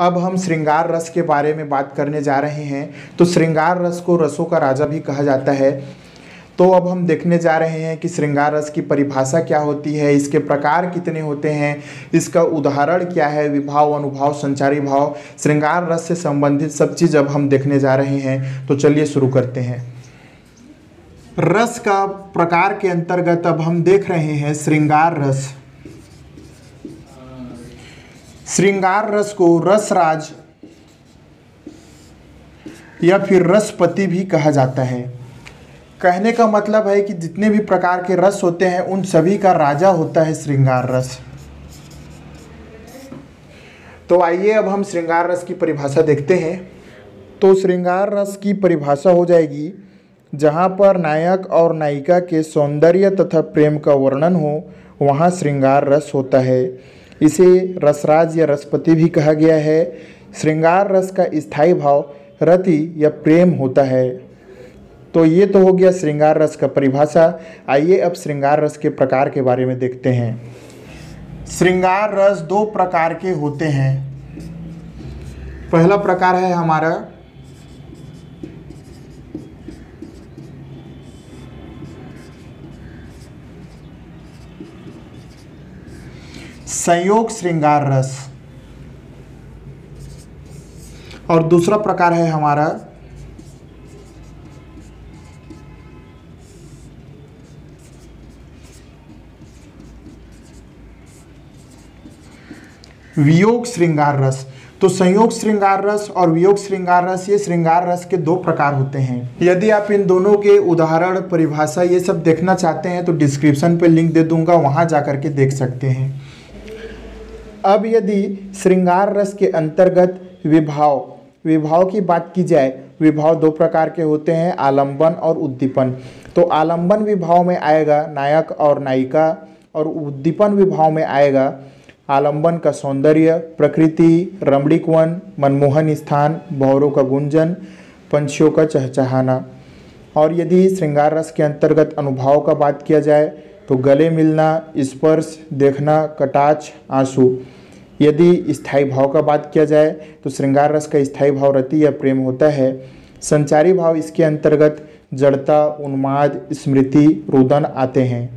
अब हम श्रृंगार रस के बारे में बात करने जा रहे हैं। तो श्रृंगार रस को रसों का राजा भी कहा जाता है। तो अब हम देखने जा रहे हैं कि श्रृंगार रस की परिभाषा क्या होती है, इसके प्रकार कितने होते हैं, इसका उदाहरण क्या है, विभाव, अनुभाव, संचारी भाव, श्रृंगार रस से संबंधित सब चीज़ अब हम देखने जा रहे हैं। तो चलिए शुरू करते हैं। रस का प्रकार के अंतर्गत अब हम देख रहे हैं श्रृंगार रस। श्रृंगार रस को रसराज या फिर रसपति भी कहा जाता है। कहने का मतलब है कि जितने भी प्रकार के रस होते हैं उन सभी का राजा होता है श्रृंगार रस। तो आइए अब हम श्रृंगार रस की परिभाषा देखते हैं। तो श्रृंगार रस की परिभाषा हो जाएगी, जहाँ पर नायक और नायिका के सौंदर्य तथा प्रेम का वर्णन हो वहाँ श्रृंगार रस होता है। इसे रसराज या रसपति भी कहा गया है। श्रृंगार रस का स्थायी भाव रति या प्रेम होता है। तो ये तो हो गया श्रृंगार रस का परिभाषा। आइए अब श्रृंगार रस के प्रकार के बारे में देखते हैं। श्रृंगार रस दो प्रकार के होते हैं। पहला प्रकार है हमारा संयोग श्रृंगार रस और दूसरा प्रकार है हमारा वियोग श्रृंगार रस। तो संयोग श्रृंगार रस और वियोग श्रृंगार रस, ये श्रृंगार रस के दो प्रकार होते हैं। यदि आप इन दोनों के उदाहरण, परिभाषा ये सब देखना चाहते हैं तो डिस्क्रिप्शन पे लिंक दे दूंगा, वहां जाकर के देख सकते हैं। अब यदि श्रृंगार रस के अंतर्गत विभाव की बात की जाए, विभाव दो प्रकार के होते हैं, आलंबन और उद्दीपन। तो आलंबन विभाव में आएगा नायक और नायिका, और उद्दीपन विभाव में आएगा आलंबन का सौंदर्य, प्रकृति, रमणीक वन, मनमोहन स्थान, भंवरों का गुंजन, पंछियों का चहचहाना। और यदि श्रृंगार रस के अंतर्गत अनुभाव का बात किया जाए तो गले मिलना, स्पर्श, देखना, कटाक्ष, आंसू। यदि स्थायी भाव का बात किया जाए तो श्रृंगार रस का स्थायी भाव रति या प्रेम होता है। संचारी भाव इसके अंतर्गत जड़ता, उन्माद, स्मृति, रुदन आते हैं।